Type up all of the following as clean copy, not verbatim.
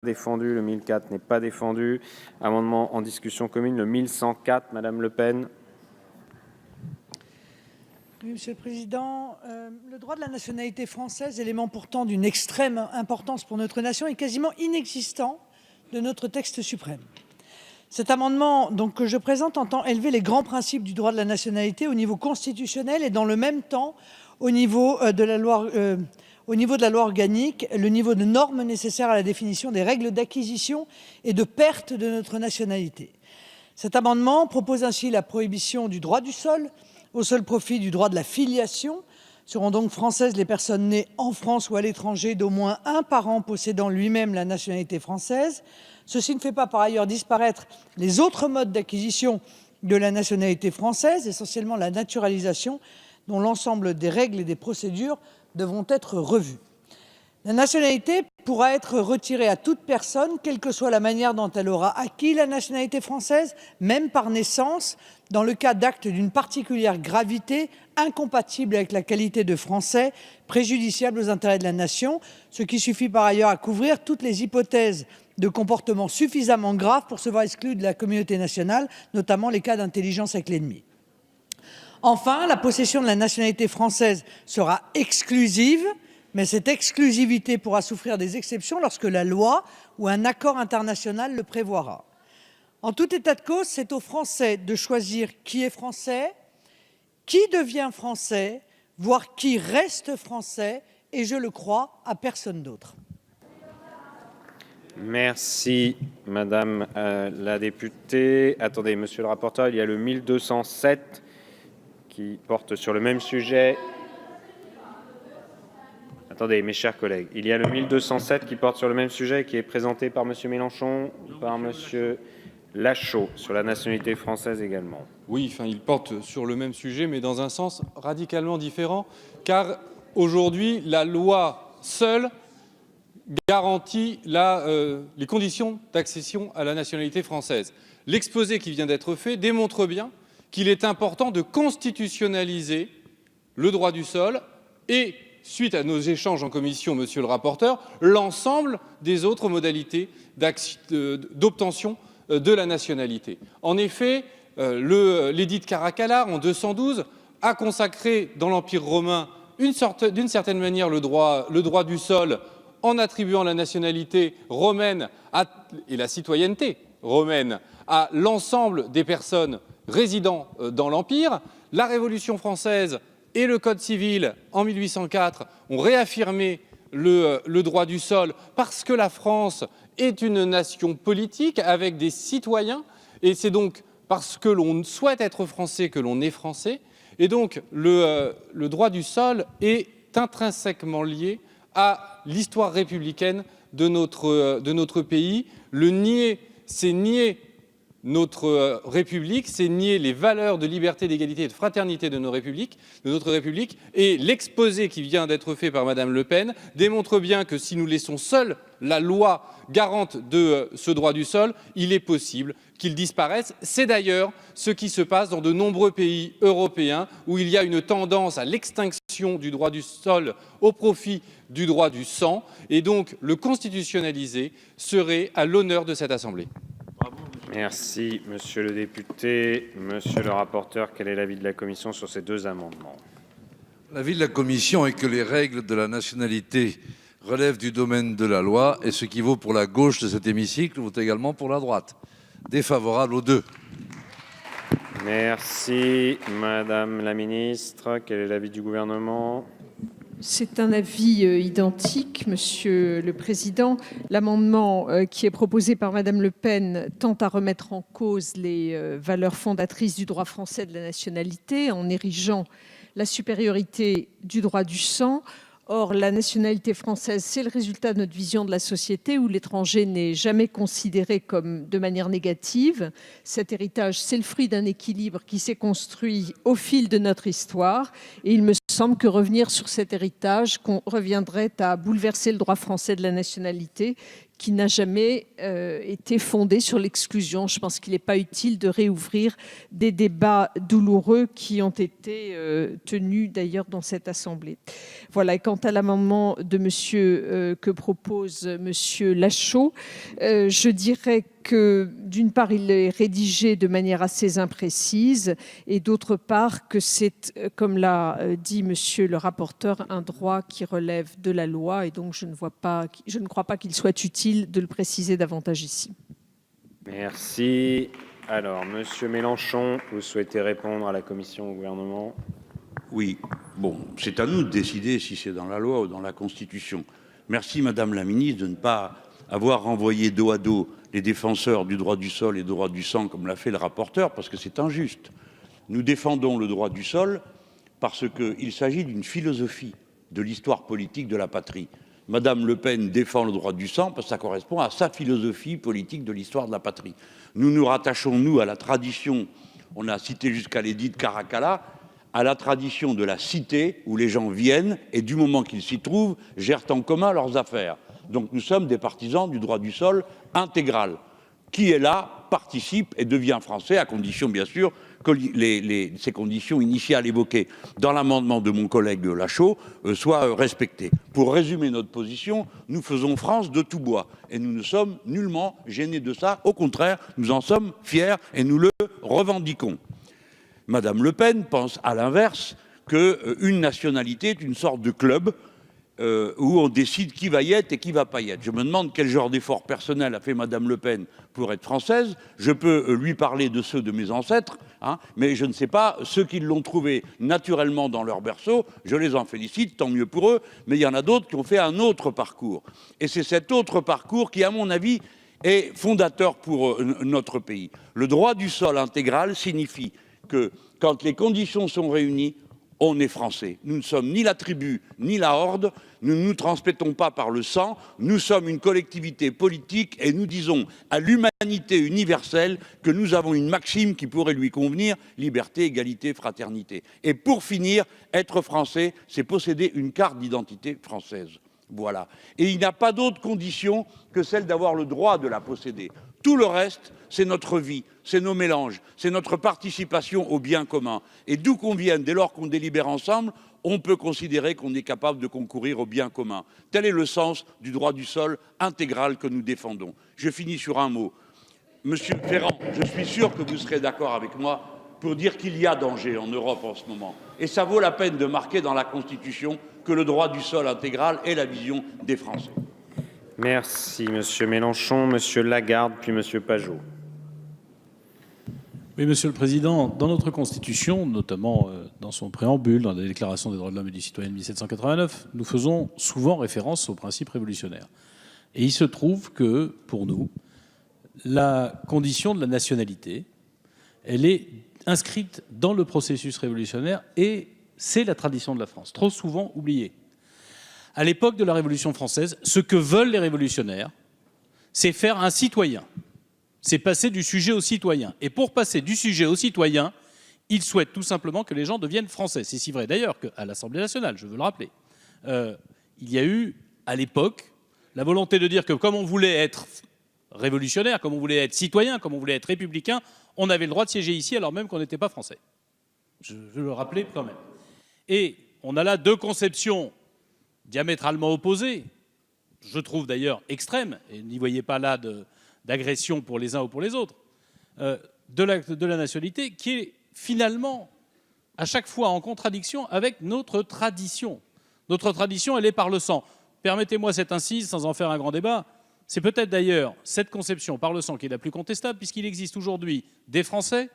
Défendu. Le 1004 n'est pas défendu. Amendement en discussion commune, le 1104, Madame Le Pen. Oui, Monsieur le Président, le droit de la nationalité française, élément pourtant d'une extrême importance pour notre nation, est quasiment inexistant de notre texte suprême. Cet amendement que je présente entend élever les grands principes du droit de la nationalité au niveau constitutionnel et dans le même temps au niveau de la loi organique, le niveau de normes nécessaires à la définition des règles d'acquisition et de perte de notre nationalité. Cet amendement propose ainsi la prohibition du droit du sol au seul profit du droit de la filiation. Seront donc françaises les personnes nées en France ou à l'étranger d'au moins un parent possédant lui-même la nationalité française. Ceci ne fait pas par ailleurs disparaître les autres modes d'acquisition de la nationalité française, essentiellement la naturalisation, dont l'ensemble des règles et des procédures devront être revues. La nationalité pourra être retirée à toute personne, quelle que soit la manière dont elle aura acquis la nationalité française, même par naissance, dans le cas d'actes d'une particulière gravité, incompatibles avec la qualité de Français, préjudiciables aux intérêts de la nation, ce qui suffit par ailleurs à couvrir toutes les hypothèses de comportements suffisamment graves pour se voir exclus de la communauté nationale, notamment les cas d'intelligence avec l'ennemi. Enfin, la possession de la nationalité française sera exclusive, mais cette exclusivité pourra souffrir des exceptions lorsque la loi ou un accord international le prévoira. En tout état de cause, c'est aux Français de choisir qui est français, qui devient français, voire qui reste français, et je le crois, à personne d'autre. Merci, Madame la députée. Attendez, Monsieur le rapporteur, il y a le 1207 qui porte sur le même sujet. Attendez, mes chers collègues, il y a le 1207 qui porte sur le même sujet, qui est présenté par Monsieur Mélenchon, par Monsieur Lachaud, sur la nationalité française également. Oui, il porte sur le même sujet, mais dans un sens radicalement différent, car aujourd'hui, la loi seule garantit les conditions d'accession à la nationalité française. L'exposé qui vient d'être fait démontre bien qu'il est important de constitutionnaliser le droit du sol et, suite à nos échanges en commission, monsieur le rapporteur, l'ensemble des autres modalités d'obtention de la nationalité. En effet, l'édit de Caracalla, en 212, a consacré dans l'Empire romain d'une certaine manière le droit du sol en attribuant la nationalité romaine et la citoyenneté romaine à l'ensemble des personnes résidant dans l'Empire. La Révolution française et le Code civil, en 1804, ont réaffirmé le droit du sol parce que la France est une nation politique avec des citoyens, et c'est donc parce que l'on souhaite être français que l'on est français. Et donc, le droit du sol est intrinsèquement lié à l'histoire républicaine de notre pays. Le nier, c'est nier notre République, c'est nier les valeurs de liberté, d'égalité et de fraternité de notre République. Et l'exposé qui vient d'être fait par Madame Le Pen démontre bien que si nous laissons seule la loi garante de ce droit du sol, il est possible qu'il disparaisse. C'est d'ailleurs ce qui se passe dans de nombreux pays européens où il y a une tendance à l'extinction du droit du sol au profit du droit du sang. Et donc, le constitutionnaliser serait à l'honneur de cette Assemblée. Merci, Monsieur le député. Monsieur le rapporteur, quel est l'avis de la commission sur ces deux amendements? L'avis de la commission est que les règles de la nationalité relèvent du domaine de la loi, et ce qui vaut pour la gauche de cet hémicycle vaut également pour la droite. Défavorable aux deux. Merci, Madame la ministre. Quel est l'avis du gouvernement? C'est un avis identique, Monsieur le Président. L'amendement qui est proposé par Madame Le Pen tend à remettre en cause les valeurs fondatrices du droit français de la nationalité en érigeant la supériorité du droit du sang. Or, la nationalité française, c'est le résultat de notre vision de la société où l'étranger n'est jamais considéré comme de manière négative. Cet héritage, c'est le fruit d'un équilibre qui s'est construit au fil de notre histoire. Et il me semble que revenir sur cet héritage reviendrait à bouleverser le droit français de la nationalité, qui n'a jamais été fondé sur l'exclusion. Je pense qu'il n'est pas utile de réouvrir des débats douloureux qui ont été tenus d'ailleurs dans cette Assemblée. Voilà. Et quant à l'amendement de que propose Monsieur Lachaud, je dirais que d'une part, il est rédigé de manière assez imprécise et d'autre part que c'est, comme l'a dit Monsieur le rapporteur, un droit qui relève de la loi et donc je ne crois pas qu'il soit utile de le préciser davantage ici. Merci. Alors, Monsieur Mélenchon, vous souhaitez répondre à la Commission, au gouvernement? Oui. Bon, c'est à nous de décider si c'est dans la loi ou dans la Constitution. Merci, Madame la Ministre, de ne pas avoir renvoyé dos à dos les défenseurs du droit du sol et du droit du sang, comme l'a fait le rapporteur, parce que c'est injuste. Nous défendons le droit du sol parce qu'il s'agit d'une philosophie de l'histoire politique de la patrie. Madame Le Pen défend le droit du sang parce que ça correspond à sa philosophie politique de l'histoire de la patrie. Nous nous rattachons, nous, à la tradition, on a cité jusqu'à l'édit de Caracalla, à la tradition de la cité où les gens viennent et du moment qu'ils s'y trouvent, gèrent en commun leurs affaires. Donc nous sommes des partisans du droit du sol intégral. Qui est là, participe et devient français, à condition bien sûr que ces conditions initiales évoquées dans l'amendement de mon collègue Lachaud soient respectées. Pour résumer notre position, nous faisons France de tout bois et nous ne sommes nullement gênés de ça. Au contraire, nous en sommes fiers et nous le revendiquons. Madame Le Pen pense à l'inverse qu'une nationalité est une sorte de club où on décide qui va y être et qui va pas y être. Je me demande quel genre d'effort personnel a fait Madame Le Pen pour être française. Je peux lui parler de ceux de mes ancêtres, mais je ne sais pas ceux qui l'ont trouvé naturellement dans leur berceau. Je les en félicite, tant mieux pour eux, mais il y en a d'autres qui ont fait un autre parcours. Et c'est cet autre parcours qui, à mon avis, est fondateur pour notre pays. Le droit du sol intégral signifie que quand les conditions sont réunies, on est français. Nous ne sommes ni la tribu, ni la horde. Nous ne nous transmettons pas par le sang. Nous sommes une collectivité politique et nous disons à l'humanité universelle que nous avons une maxime qui pourrait lui convenir, liberté, égalité, fraternité. Et pour finir, être français, c'est posséder une carte d'identité française. Voilà. Et il n'y a pas d'autre condition que celle d'avoir le droit de la posséder. Tout le reste, c'est notre vie, c'est nos mélanges, c'est notre participation au bien commun. Et d'où qu'on vienne, dès lors qu'on délibère ensemble, on peut considérer qu'on est capable de concourir au bien commun. Tel est le sens du droit du sol intégral que nous défendons. Je finis sur un mot. Monsieur Ferrand, je suis sûr que vous serez d'accord avec moi pour dire qu'il y a danger en Europe en ce moment. Et ça vaut la peine de marquer dans la Constitution que le droit du sol intégral est la vision des Français. Merci, Monsieur Mélenchon. Monsieur Lagarde, puis Monsieur Pajot. Oui, Monsieur le Président, dans notre Constitution, notamment dans son préambule, dans la Déclaration des droits de l'homme et du citoyen de 1789, nous faisons souvent référence aux principes révolutionnaires. Et il se trouve que, pour nous, la condition de la nationalité, elle est inscrite dans le processus révolutionnaire et c'est la tradition de la France, trop souvent oubliée. À l'époque de la Révolution française, ce que veulent les révolutionnaires, c'est faire un citoyen. C'est passer du sujet au citoyen. Et pour passer du sujet au citoyen, ils souhaitent tout simplement que les gens deviennent français. C'est si vrai d'ailleurs qu'à l'Assemblée nationale, je veux le rappeler, il y a eu à l'époque la volonté de dire que comme on voulait être révolutionnaire, comme on voulait être citoyen, comme on voulait être républicain, on avait le droit de siéger ici alors même qu'on n'était pas français. Je veux le rappeler quand même. Et on a là deux conceptions diamétralement opposées, je trouve d'ailleurs extrêmes, et n'y voyez pas là d'agression pour les uns ou pour les autres, de la nationalité qui est finalement à chaque fois en contradiction avec notre tradition. Notre tradition, elle est par le sang. Permettez-moi cette incise sans en faire un grand débat. C'est peut-être d'ailleurs cette conception par le sang qui est la plus contestable puisqu'il existe aujourd'hui des Français,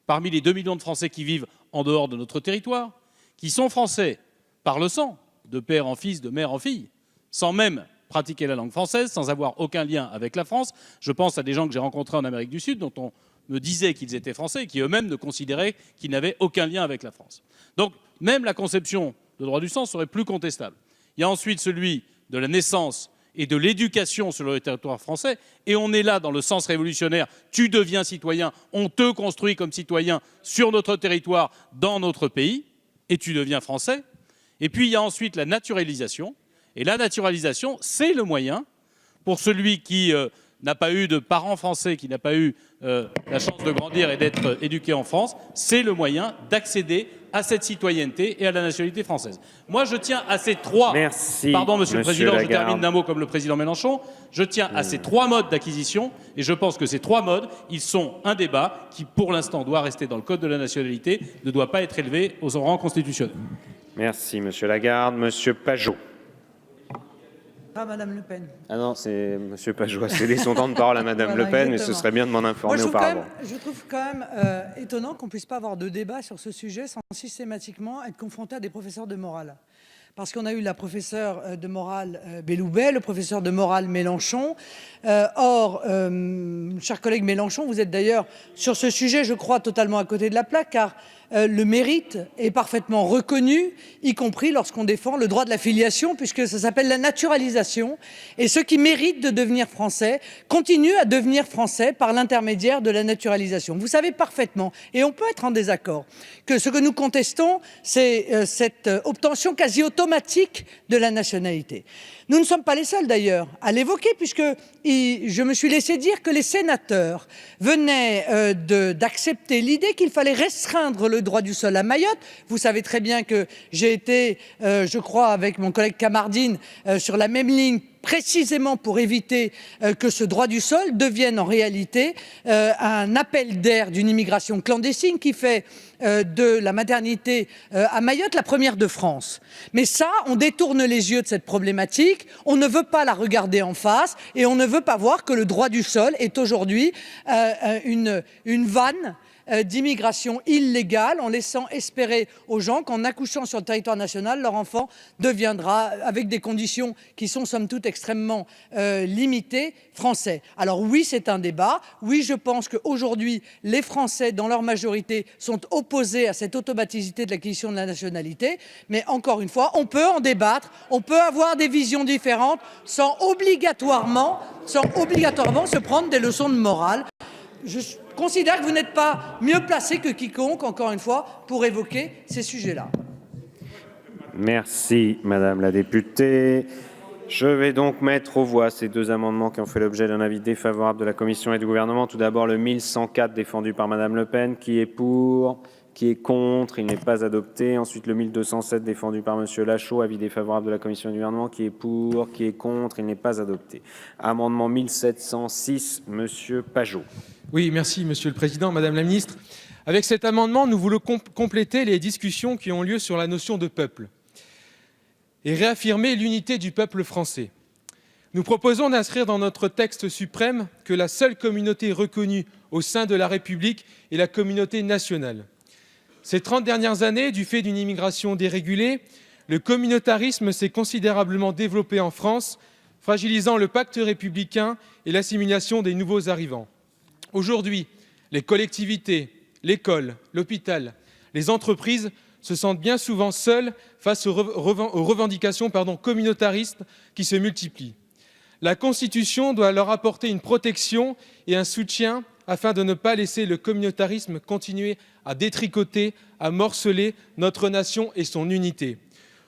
parmi les 2 millions de Français qui vivent en dehors de notre territoire, qui sont Français par le sang, de père en fils, de mère en fille, sans même pratiquer la langue française, sans avoir aucun lien avec la France. Je pense à des gens que j'ai rencontrés en Amérique du Sud, dont on me disait qu'ils étaient français et qui eux-mêmes ne considéraient qu'ils n'avaient aucun lien avec la France. Donc, même la conception de droit du sang serait plus contestable. Il y a ensuite celui de la naissance et de l'éducation sur le territoire français, et on est là dans le sens révolutionnaire. Tu deviens citoyen, on te construit comme citoyen sur notre territoire, dans notre pays, et tu deviens français. Et puis il y a ensuite la naturalisation, et la naturalisation, c'est le moyen Pour celui qui n'a pas eu de parents français, qui n'a pas eu la chance de grandir et d'être éduqué en France, c'est le moyen d'accéder à cette citoyenneté et à la nationalité française. Moi, je tiens à ces trois... Merci, Pardon, Monsieur le Président, Lagarde. je termine d'un mot comme le Président Mélenchon. Je tiens à ces trois modes d'acquisition et je pense que ces trois modes, ils sont un débat qui, pour l'instant, doit rester dans le Code de la nationalité, ne doit pas être élevé au rang constitutionnel. Merci, Monsieur Lagarde. Monsieur Pajot. Pas Madame Le Pen. Ah non, c'est Monsieur Pajot a cédé son temps de parole à Madame Voilà, Le Pen, mais ce exactement. serait bien de m'en Moi, informer auparavant. je trouve quand même étonnant qu'on ne puisse pas avoir de débat sur ce sujet sans systématiquement être confronté à des professeurs de morale. Parce qu'on a eu la professeure de morale Belloubet, le professeur de morale Mélenchon. Or, cher collègue Mélenchon, vous êtes d'ailleurs sur ce sujet, je crois, totalement à côté de la plaque, car le mérite est parfaitement reconnu, y compris lorsqu'on défend le droit de la filiation, puisque ça s'appelle la naturalisation. Et ceux qui méritent de devenir français continuent à devenir français par l'intermédiaire de la naturalisation. Vous savez parfaitement, et on peut être en désaccord, que ce que nous contestons, c'est cette obtention quasi automatique de la nationalité. Nous ne sommes pas les seuls d'ailleurs à l'évoquer, puisque je me suis laissé dire que les sénateurs venaient d'accepter l'idée qu'il fallait restreindre le droit du sol à Mayotte. Vous savez très bien que j'ai été, je crois, avec mon collègue Kamardine, sur la même ligne, précisément pour éviter que ce droit du sol devienne en réalité un appel d'air d'une immigration clandestine qui fait de la maternité à Mayotte la première de France. Mais ça, on détourne les yeux de cette problématique, on ne veut pas la regarder en face et on ne veut pas voir que le droit du sol est aujourd'hui une vanne d'immigration illégale, en laissant espérer aux gens qu'en accouchant sur le territoire national, leur enfant deviendra, avec des conditions qui sont somme toute extrêmement limitées, français. Alors oui, c'est un débat. Oui, je pense qu'aujourd'hui, les Français, dans leur majorité, sont opposés à cette automaticité de l'acquisition de la nationalité. Mais encore une fois, on peut en débattre, on peut avoir des visions différentes sans obligatoirement se prendre des leçons de morale. Je considère que vous n'êtes pas mieux placé que quiconque, encore une fois, pour évoquer ces sujets-là. Merci, Madame la députée. Je vais donc mettre aux voix ces deux amendements qui ont fait l'objet d'un avis défavorable de la Commission et du Gouvernement. Tout d'abord, le 1104 défendu par Madame Le Pen. Qui est pour? Qui est contre? Il n'est pas adopté. Ensuite, le 1207 défendu par Monsieur Lachaud. Avis défavorable de la Commission et du Gouvernement. Qui est pour? Qui est contre? Il n'est pas adopté. Amendement 1706, Monsieur Pajot. Oui, merci Monsieur le Président, Madame la Ministre. Avec cet amendement, nous voulons compléter les discussions qui ont lieu sur la notion de peuple et réaffirmer l'unité du peuple français. Nous proposons d'inscrire dans notre texte suprême que la seule communauté reconnue au sein de la République est la communauté nationale. Ces 30 dernières années, du fait d'une immigration dérégulée, le communautarisme s'est considérablement développé en France, fragilisant le pacte républicain et l'assimilation des nouveaux arrivants. Aujourd'hui, les collectivités, l'école, l'hôpital, les entreprises se sentent bien souvent seules face aux revendications communautaristes qui se multiplient. La Constitution doit leur apporter une protection et un soutien afin de ne pas laisser le communautarisme continuer à détricoter, à morceler notre nation et son unité.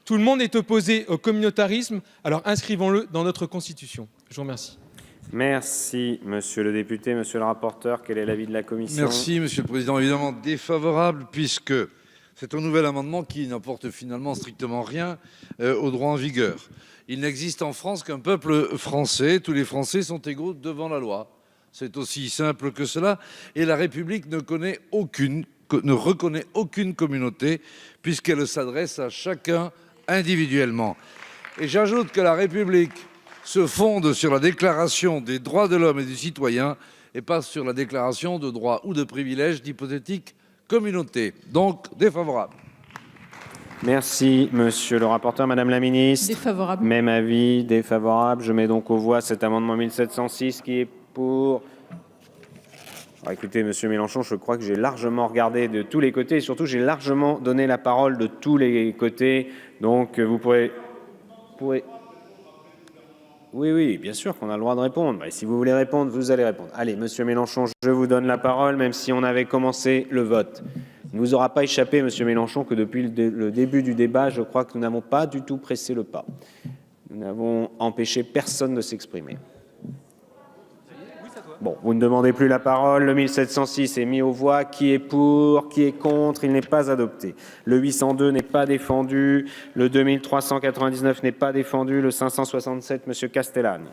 Tout le monde est opposé au communautarisme, alors inscrivons-le dans notre Constitution. Je vous remercie. Merci, Monsieur le député. Monsieur le rapporteur, quel est l'avis de la Commission? Merci, Monsieur le Président. Évidemment défavorable, puisque c'est un nouvel amendement qui n'apporte finalement strictement rien au droit en vigueur. Il n'existe en France qu'un peuple français. Tous les Français sont égaux devant la loi. C'est aussi simple que cela. Et la République ne reconnaît aucune communauté, puisqu'elle s'adresse à chacun individuellement. Et j'ajoute que la République se fonde sur la déclaration des droits de l'homme et du citoyen et pas sur la déclaration de droits ou de privilèges d'hypothétiques communautés. Donc, défavorable. Merci, Monsieur le rapporteur. Madame la Ministre? Défavorable. Même avis, défavorable. Je mets donc aux voix cet amendement 1706 qui est pour... Alors, écoutez, Monsieur Mélenchon, je crois que j'ai largement regardé de tous les côtés et surtout j'ai largement donné la parole de tous les côtés. Donc, vous pourrez... Oui, bien sûr qu'on a le droit de répondre. Et si vous voulez répondre, vous allez répondre. Allez, Monsieur Mélenchon, je vous donne la parole, même si on avait commencé le vote. Il ne vous aura pas échappé, Monsieur Mélenchon, que depuis le début du débat, je crois que nous n'avons pas du tout pressé le pas. Nous n'avons empêché personne de s'exprimer. Bon, vous ne demandez plus la parole. Le 1706 est mis aux voix. Qui est pour? Qui est contre? Il n'est pas adopté. Le 802 n'est pas défendu. Le 2399 n'est pas défendu. Le 567, Monsieur Castellane.